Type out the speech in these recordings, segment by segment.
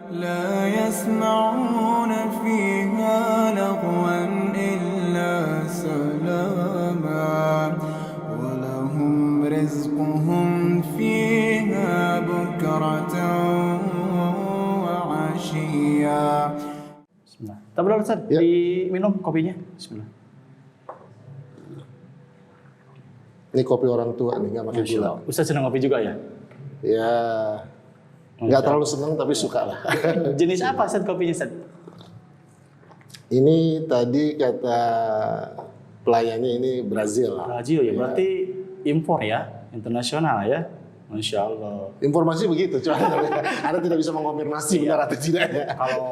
لا يسمعون فيها لغوا إلا سلاما ولهم رزقهم فيها بكرة وعشيا. Bismillah. Tak berapa Ustaz, Ya. diminum kopinya. Bismillah. Ini kopi orang tua nih, nggak pakai Masya gula. Allah. Ustaz senang kopi juga ya? Ya, nggak terlalu senang tapi suka lah. Jenis apa Ustaz kopinya Ustaz? Ini tadi kata pelayannya ini Brazil. Brazil ya, berarti impor ya, internasional ya. Masya Allah. Informasi begitu, cuma Anda tidak bisa mengonfirmasi benar atau tidak ya. Kalau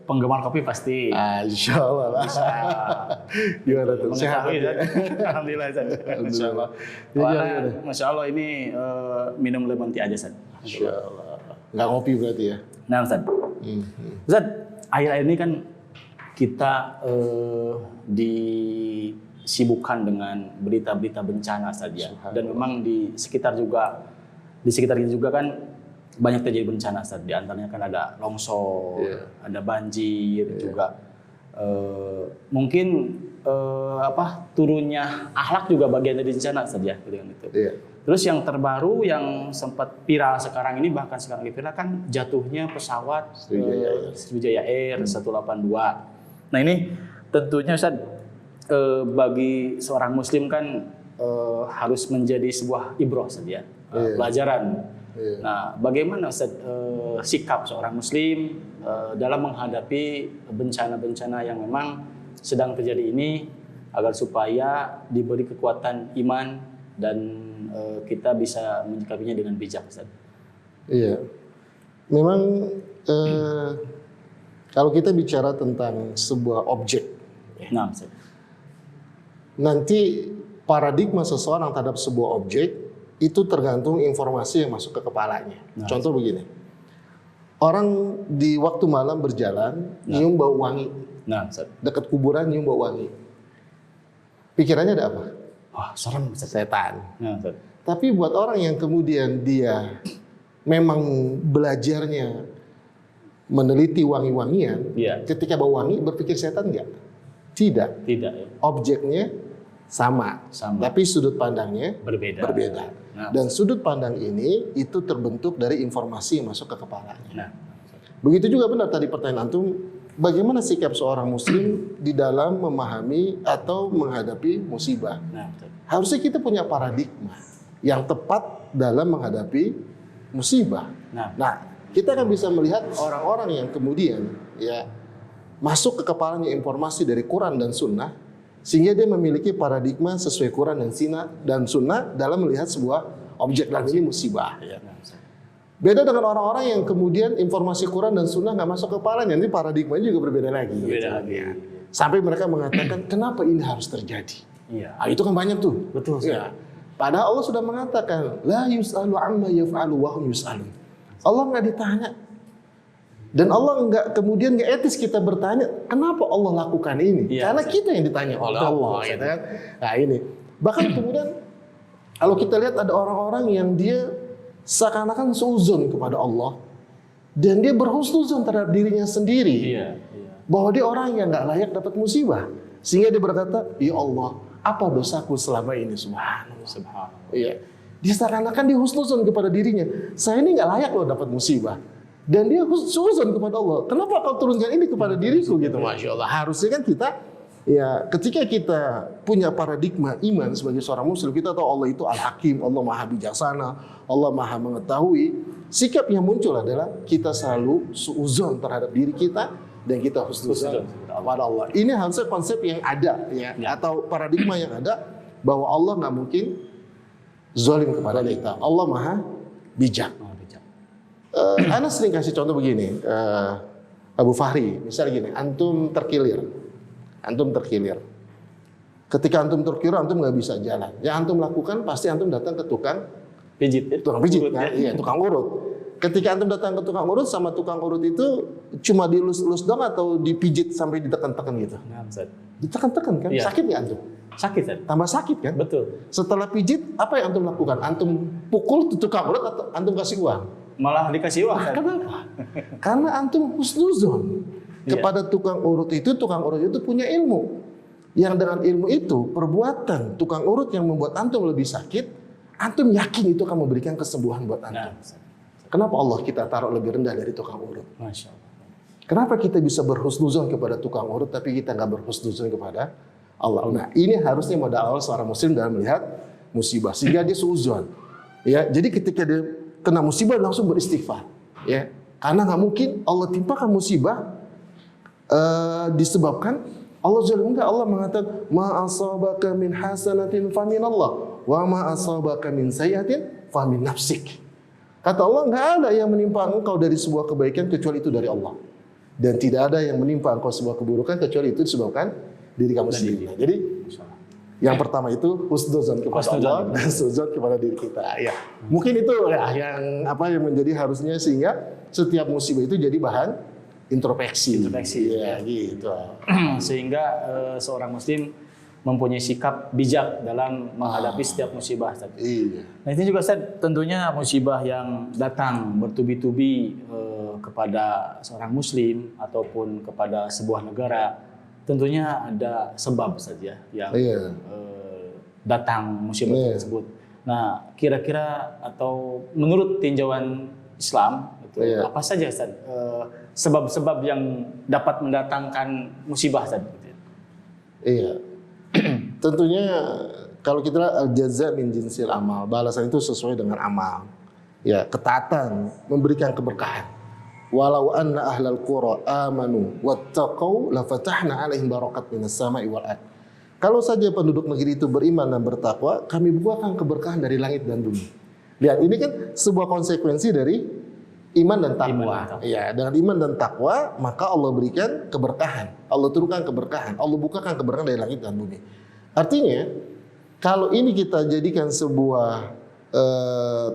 penggemar kopi pasti Insya Allah lah. bisa Gimana tuh? Sehat mengetahui. ya? Alhamdulillah Ustaz. Masya Allah. Ya, Wah, gimana? Masya Allah ini minum lemon tea aja Ustaz. Insya Allah. Nggak ngopi berarti ya? Nah Ustaz, Ustaz, akhir-akhir ini kan kita disibukkan dengan berita-berita bencana saja, dan memang di sekitar kita juga kan banyak terjadi bencana Ustaz. Di antaranya kan ada longsor, ada banjir juga. Mungkin turunnya akhlak juga bagian dari bencana Ustaz ya, dengan itu. Iya. Terus yang terbaru yang sempat viral sekarang ini, bahkan sekarang viral kan jatuhnya pesawat Sriwijaya Air 182. Nah ini tentunya Ustaz, bagi seorang muslim kan harus menjadi sebuah ibrah Ustaz ya, pelajaran. Nah bagaimana Ustaz sikap seorang muslim dalam menghadapi bencana-bencana yang memang sedang terjadi ini, agar supaya diberi kekuatan iman dan kita bisa menyikapinya dengan bijak Ustaz. Iya. Memang kalau kita bicara tentang sebuah objek, Nah, Ustaz. nanti paradigma seseorang terhadap sebuah objek itu tergantung informasi yang masuk ke kepalanya. Contoh begini, orang di waktu malam berjalan nyium bau wangi, Nah, Ustaz. dekat kuburan nyium bau wangi, pikirannya ada apa? Wah, serem Ustaz. Setan. Nah, Ustaz. Tapi buat orang yang kemudian dia memang belajarnya meneliti wangi-wangian, Iya. ketika bau wangi berpikir setan nggak? Tidak. Tidak ya. Objeknya sama, tapi sudut pandangnya Berbeda. Nah, Dan sudut pandang ini itu terbentuk dari informasi yang masuk ke kepalanya. Nah, Begitu juga benar tadi pertanyaan antum, bagaimana sikap seorang muslim di dalam memahami atau menghadapi musibah? nah, Ustaz. Harusnya kita punya paradigma yang tepat dalam menghadapi musibah. Nah, kita akan bisa melihat orang-orang yang kemudian ya masuk ke kepalanya informasi dari Quran dan Sunnah, sehingga dia memiliki paradigma sesuai Quran dan Sunnah dalam melihat sebuah objek, dan ini musibah. Ya. Nah, Ustaz. Beda dengan orang-orang yang kemudian informasi Quran dan Sunnah nggak masuk ke kepalanya, ini paradigmanya juga berbeda lagi. Berbeda gitu. lagi. Ya. Sampai mereka mengatakan, kenapa ini harus terjadi? Iya. Itu kan banyak tuh. Betul, Ustaz. Ya. Padahal Allah sudah mengatakan, la yus'alu amma yaf'alu wa hum yus'alun. Allah nggak ditanya. Dan Allah kemudian nggak etis kita bertanya, kenapa Allah lakukan ini? Iya, Karena Ustaz. kita yang ditanya oleh Allah. Gitu kan? Nah ini. Bahkan kemudian kalau kita lihat ada orang-orang yang dia seakan-akan seuzon kepada Allah. Dan dia berhusnuzon terhadap dirinya sendiri. Iya. Bahwa dia orang yang nggak layak dapat musibah. Sehingga dia berkata, ya Allah, apa dosaku selama ini? Subhanallah. Iya. Dia seakan-akan dia husnuzon kepada dirinya. Saya ini nggak layak loh dapat musibah. Dan dia husnuzon kepada Allah. Kenapa kau turunkan ini kepada diriku gitu? Masya Allah. Harusnya kan kita, ya ketika kita punya paradigma iman sebagai seorang muslim, kita tahu Allah itu Al-Hakim, Allah Maha Bijaksana, Allah Maha Mengetahui. Sikap yang muncul adalah kita selalu suuzon terhadap diri kita dan kita husnuzon kepada Allah. Ini harusnya konsep yang ada, ya, atau paradigma yang ada bahwa Allah nggak mungkin zalim kepada kita. Allah Maha Bijak. Ana sering kasih contoh begini, Abu Fahri, misalnya gini, antum terkilir. Ketika antum terkilir, antum nggak bisa jalan. Yang antum lakukan pasti antum datang ke tukang pijit kan? Iya, tukang urut. Ketika antum datang ke tukang urut, sama tukang urut itu cuma dilus-lus dong atau dipijit sampai ditekan-tekan gitu? Ditekan-tekan kan? Iya. Sakit nggak antum? Sakit kan? Tambah sakit kan? Betul. Setelah pijit, apa yang antum lakukan? Antum pukul tukang urut atau antum kasih uang? Malah dikasih uang. Kenapa? Karena antum husnuzon kepada tukang urut itu punya ilmu. Yang dengan ilmu itu, perbuatan tukang urut yang membuat antum lebih sakit, antum yakin itu akan memberikan kesembuhan buat antum. Kenapa Allah kita taruh lebih rendah dari tukang urut? Masya Allah. Kenapa kita bisa berhusnuzon kepada tukang urut tapi kita nggak berhusnuzon kepada Allah? Nah, ini harusnya modal awal seorang muslim dalam melihat musibah sehingga dia suuzon. Ya, jadi ketika dia kena musibah langsung beristighfar. Ya, karena nggak mungkin Allah timpakan musibah disebabkan Allah zalim. Enggak, Allah mengatakan ma asabaka min hasanatin fa min Allah wa ma asabaka min sayyi'atin fa min nafsik. Kata Allah, nggak ada yang menimpa engkau dari sebuah kebaikan kecuali itu dari Allah. Dan tidak ada yang menimpa engkau sebuah keburukan kecuali itu disebabkan diri kamu sendiri. Jadi yang pertama itu husnuzon kepada Allah dan suudzon kepada diri kita. Ya, mungkin itu ya yang menjadi harusnya sehingga setiap musibah itu jadi bahan introspeksi. Ya, gitu. Sehingga seorang muslim mempunyai sikap bijak dalam menghadapi setiap musibah. Iya. Nah, ini juga Ustaz, tentunya musibah yang datang bertubi-tubi kepada seorang muslim ataupun kepada sebuah negara, tentunya ada sebab saja yang datang musibah tersebut. Nah, kira-kira atau menurut tinjauan Islam itu apa saja Ustaz, sebab-sebab yang dapat mendatangkan musibah Ustaz? Iya. Tentunya kalau kita lihat al-jaza min jinsil amal, balasan itu sesuai dengan amal. Ya, ketaatan memberikan keberkahan. Walau anna ahlal qura amanu wattaqau lafatahna 'alaihim barakat minas sama'i wal ard. Kalau saja penduduk negeri itu beriman dan bertakwa, kami bukakan keberkahan dari langit dan bumi. Lihat, ini kan sebuah konsekuensi dari iman dan takwa. Iya, dengan iman dan takwa maka Allah berikan keberkahan. Allah turunkan keberkahan. Allah bukakan keberkahan dari langit dan bumi. Artinya, kalau ini kita jadikan sebuah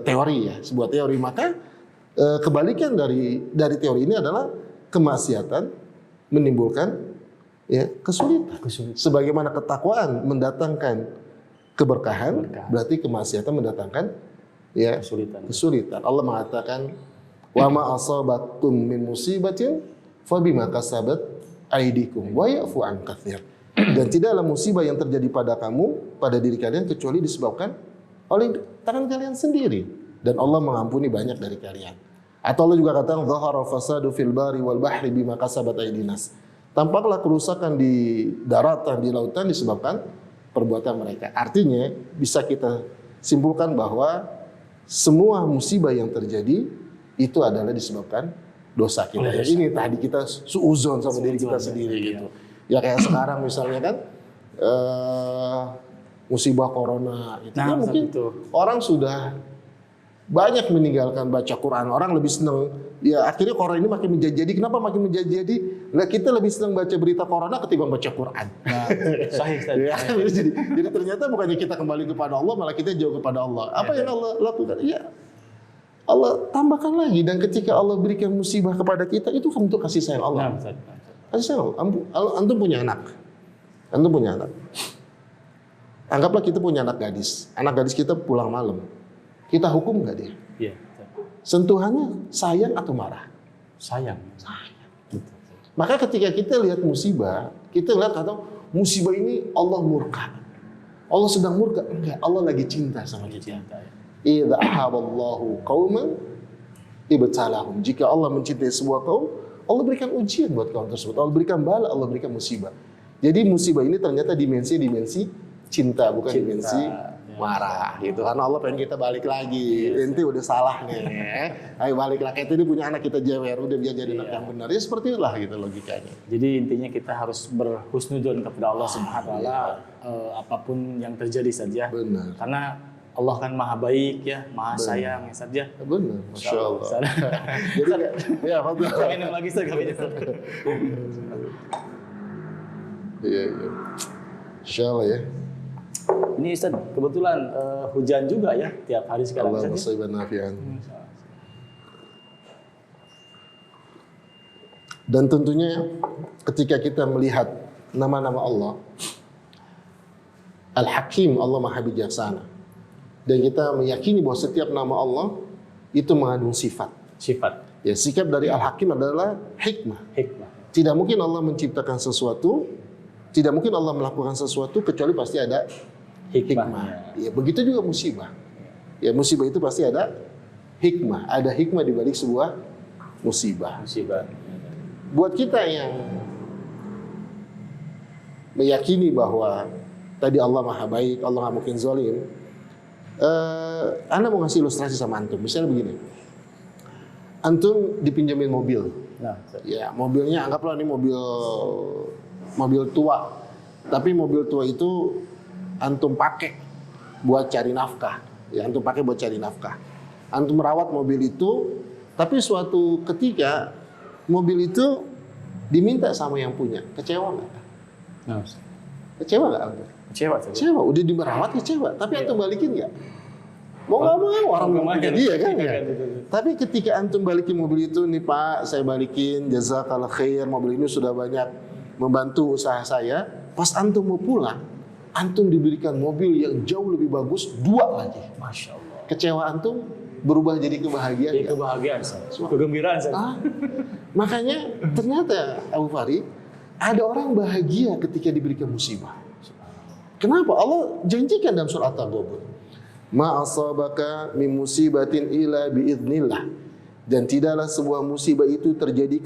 teori ya, sebuah teori, maka kebalikan dari teori ini adalah kemaksiatan menimbulkan kesulitan. Sebagaimana ketakwaan mendatangkan keberkahan, berarti kemaksiatan mendatangkan kesulitan. Allah mengatakan wa ma asabakum min musibatin fabima kasabat aydikum wa ya'fu an katsir. Dan tidaklah musibah yang terjadi pada kamu, pada diri kalian kecuali disebabkan oleh tangan kalian sendiri, dan Allah mengampuni banyak dari kalian. Atau Allah juga katakan dhahara fasadu fil bari wal bahri bima kasabat aydinas. Tampaklah kerusakan di daratan, di lautan disebabkan perbuatan mereka. Artinya bisa kita simpulkan bahwa semua musibah yang terjadi itu adalah disebabkan dosa kita. Ini tadi kita suuzon sama diri kita sendiri gitu. Ya kayak sekarang misalnya kan musibah corona itu kan mungkin orang sudah banyak meninggalkan baca Quran. Orang lebih senang, ya akhirnya corona ini makin menjadi. Kenapa makin menjadi? Nah, kita lebih senang baca berita corona ketimbang baca Quran. Nah, sahih tadi. Ya, jadi ternyata bukannya kita kembali kepada Allah, malah kita jauh kepada Allah. Apa yang Allah lakukan? Ya, Allah tambahkan lagi. Dan ketika Allah berikan musibah kepada kita, itu kan untuk kasih sayang Allah. Kasih sayang Allah. Antum punya anak. Anggaplah kita punya anak gadis. Anak gadis kita pulang malam. Kita hukum nggak dia? Iya. Sentuhannya sayang atau marah? Sayang. Maka ketika kita lihat musibah, kita lihat atau musibah ini Allah murka. Allah sedang murka. Enggak, Allah lagi cinta sama kita. Idza ahaballahu qauman ibtalahum. Jika Allah mencintai sebuah kaum, Allah berikan ujian buat kaum tersebut. Allah berikan bala, Allah berikan musibah. Jadi musibah ini ternyata dimensi cinta, bukan dimensi marah gitu. Karena Allah pengen kita balik lagi. Ente udah salah nih. Ayo balik lagi. Ente ini punya anak kita jewer, udah dia jadi anak yang benar. Ya seperti itulah gitu logikanya. Jadi intinya kita harus berhusnudzon kepada Allah Subhanahu wa taala apapun yang terjadi saja. Benar. Karena Allah kan maha baik ya, maha sayang ya saja. Benar. Masya Allah. Jadi ya, minum lagi sekali. Iya. Insya Allah ya. Ini Ustaz, kebetulan hujan juga ya tiap hari sekarang. Allah musibah nafian. Dan tentunya ketika kita melihat nama-nama Allah, Al-Hakim, Allah Maha Bijaksana, dan kita meyakini bahwa setiap nama Allah itu mengandung sifat. Sifat. Ya, sikap dari Al-Hakim adalah hikmah. Hikmah. Tidak mungkin Allah menciptakan sesuatu, tidak mungkin Allah melakukan sesuatu kecuali pasti ada hikmah. Ya, begitu juga musibah. Ya, musibah itu pasti ada hikmah. Ada hikmah di balik sebuah musibah. Buat kita yang meyakini bahwa tadi Allah maha baik, Allah nggak mungkin zalim, Anda mau ngasih ilustrasi sama antum. Misalnya begini, antum dipinjemin mobil. Nah, ya, mobilnya anggaplah ini mobil tua, tapi mobil tua itu antum pakai buat cari nafkah. Ya, antum pakai buat cari nafkah. Antum merawat mobil itu, tapi suatu ketika mobil itu diminta sama yang punya. Kecewa nggak? nah. Kecewa nggak antum? Kecewa. Udah dimerawat kecewa, tapi antum balikin nggak? Mau nggak mau orang punya dia kan ya. Tapi ketika antum balikin mobil itu, nih Pak, saya balikin, jazakallah khair, mobil ini sudah banyak membantu usaha saya. Pas antum mau pulang, antum diberikan mobil yang jauh lebih bagus, 2 lagi. Masya Allah. Kecewa antum berubah jadi kebahagiaan. Jadi kebahagiaan, kegembiraan. Makanya ternyata Abu Fari, ada orang bahagia ketika diberikan musibah. Kenapa? Allah janjikan dalam surat At-Taghabun, ma asabaka min musibatin illa biidznillah, dan tidaklah sebuah musibah itu terjadi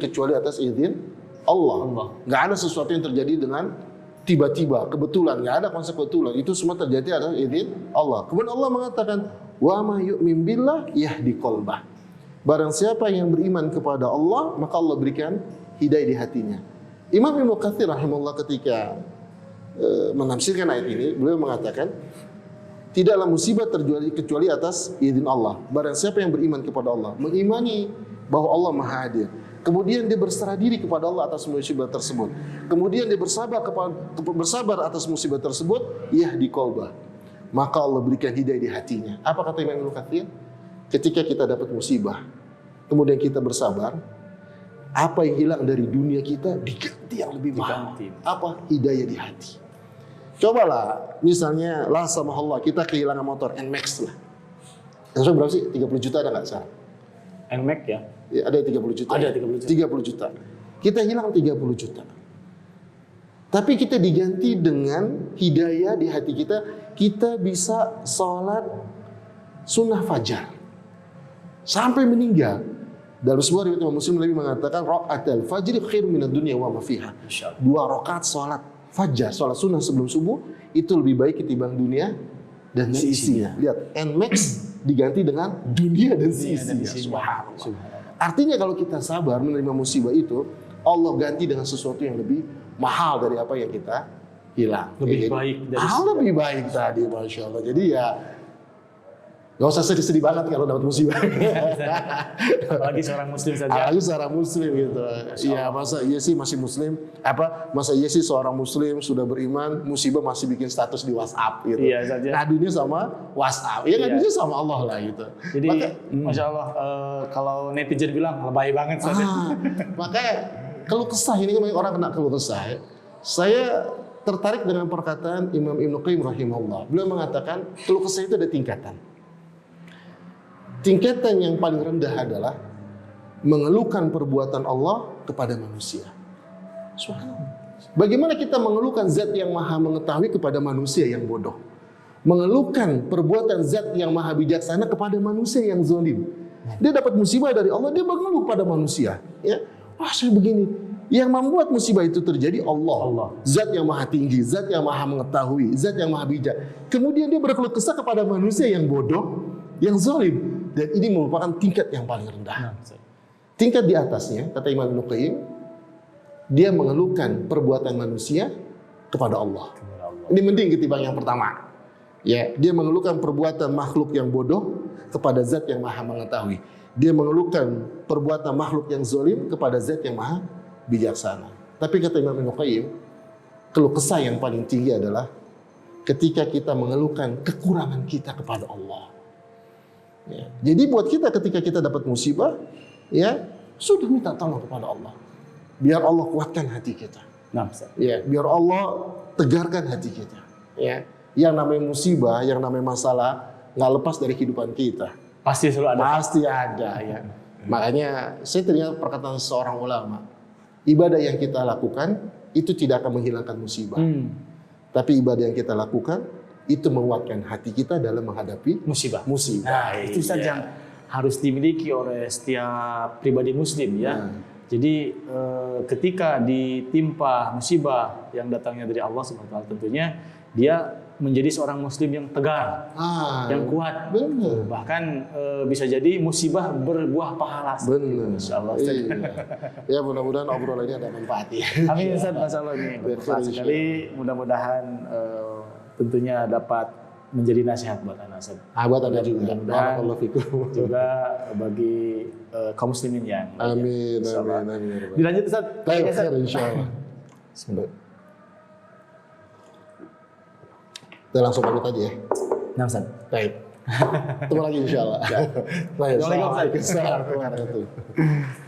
kecuali atas izin Allah. Nggak ada sesuatu yang terjadi dengan tiba-tiba, kebetulan, nggak ada konsep kebetulan. Itu semua terjadi atas izin Allah. Kemudian Allah mengatakan, wa ma yu'min billah yahdi qalbah. Barang siapa yang beriman kepada Allah, maka Allah berikan hidayah di hatinya. Imam Ibnu Katsir rahimahullah ketika menafsirkan ayat ini, beliau mengatakan, tidaklah musibah terjadi kecuali atas izin Allah. Barang siapa yang beriman kepada Allah, mengimani bahwa Allah Maha Hadir, kemudian dia berserah diri kepada Allah atas musibah tersebut, kemudian dia bersabar atas musibah tersebut, yahdi qalbah, maka Allah berikan hidayah di hatinya. Apa kata Imam Ibnu Katsir? Ketika kita dapat musibah, kemudian kita bersabar, apa yang hilang dari dunia kita diganti yang lebih mahal. Apa? Hidayah di hati. Cobalah, misalnya lah sama Allah, kita kehilangan motor NMAX lah. Yang berapa sih? 30 juta ada nggak sekarang? NMAX ya? Ya, ada 30 juta. Ada 30 juta. Kita hilang 30 juta. Tapi kita diganti dengan hidayah di hati kita. Kita bisa sholat sunnah fajar sampai meninggal. Dalam sebuah riwayat Imam Muslim Nabi mengatakan, raqatul fajri khairum minad dunya wa ma fiha. 2 rakaat sholat fajar, sholat sunnah sebelum subuh, itu lebih baik ketimbang dunia dan seisinya. Lihat, NMAX diganti dengan dunia dan seisinya. Subhanallah. Artinya kalau kita sabar menerima musibah itu, Allah ganti dengan sesuatu yang lebih mahal dari apa yang kita hilang. Lebih baik dari lebih baik tadi, Masya Allah. Jadi ya, gak usah sedih-sedih banget kalau dapat musibah. Apalagi seorang muslim saja. Apalagi seorang muslim gitu. Ya, masa iya sih masih muslim? Masa iya sih seorang muslim sudah beriman, musibah masih bikin status di WhatsApp gitu. Iya saja. Ngadunya sama WhatsApp. Ya ngadunya sama Allah lah gitu. Jadi Masya Allah, kalau netizen bilang lebay banget saja. Makanya keluh kesah ini kan banyak orang kena keluh kesah. Saya tertarik dengan perkataan Imam Ibnu Qayyim rahimahullah. Beliau mengatakan keluh kesah itu ada tingkatan. Tingkatan yang paling rendah adalah mengeluhkan perbuatan Allah kepada manusia. Subhanallah. Bagaimana kita mengeluhkan zat yang maha mengetahui kepada manusia yang bodoh? Mengeluhkan perbuatan zat yang maha bijaksana kepada manusia yang zalim. Dia dapat musibah dari Allah, dia mengeluh pada manusia. Ya, wah saya begini. Yang membuat musibah itu terjadi Allah. Zat yang maha tinggi, zat yang maha mengetahui, zat yang maha bijak. Kemudian dia berkeluh kesah kepada manusia yang bodoh, yang zalim. Dan ini merupakan tingkat yang paling rendah. Tingkat di atasnya, kata Imam Ibnu Qayyim, dia mengeluhkan perbuatan manusia kepada Allah. Ini mending ketimbang yang pertama. Ya, dia mengeluhkan perbuatan makhluk yang bodoh kepada zat yang maha mengetahui. Dia mengeluhkan perbuatan makhluk yang zalim kepada zat yang maha bijaksana. Tapi kata Imam Ibnu Qayyim, keluh kesah yang paling tinggi adalah ketika kita mengeluhkan kekurangan kita kepada Allah. Ya. Jadi buat kita ketika kita dapat musibah, ya sudah minta tolong kepada Allah. Biar Allah kuatkan hati kita. Ya, biar Allah tegarkan hati kita. Ya, yang namanya musibah, yang namanya masalah nggak lepas dari kehidupan kita. Pasti selalu ada. Pasti ada ya. Makanya saya teringat perkataan seorang ulama, ibadah yang kita lakukan itu tidak akan menghilangkan musibah. Tapi ibadah yang kita lakukan itu menguatkan hati kita dalam menghadapi Musibah. musibah. Nah, itu Ustaz yang harus dimiliki oleh setiap pribadi muslim ya. Jadi ketika ditimpa musibah yang datangnya dari Allah Subhanahu wa taala, tentunya dia menjadi seorang muslim yang tegar, yang kuat. Benar. Bahkan bisa jadi musibah berbuah pahala. Benar. Insyaallah. Iya. Ya mudah-mudahan obrolan ini ada manfaatnya. Amin Ustaz, masyaallah ini bermanfaat sekali. Mudah-mudahan tentunya dapat menjadi nasihat buat anak Ustaz. Buat Anda juga. Mudah-mudahan Barakallahu fikum. juga bagi kaum muslimin yang Amin, Insyaallah. amin. Dilanjut Ustaz. Baik, insyaallah. Kita langsung pamit aja ya. Nah Ustaz. Baik. Ketemu lagi insyaallah. Baik. Assalamualaikum, Ustaz. Assalamualaikum warahmatullahi wabarakatuh.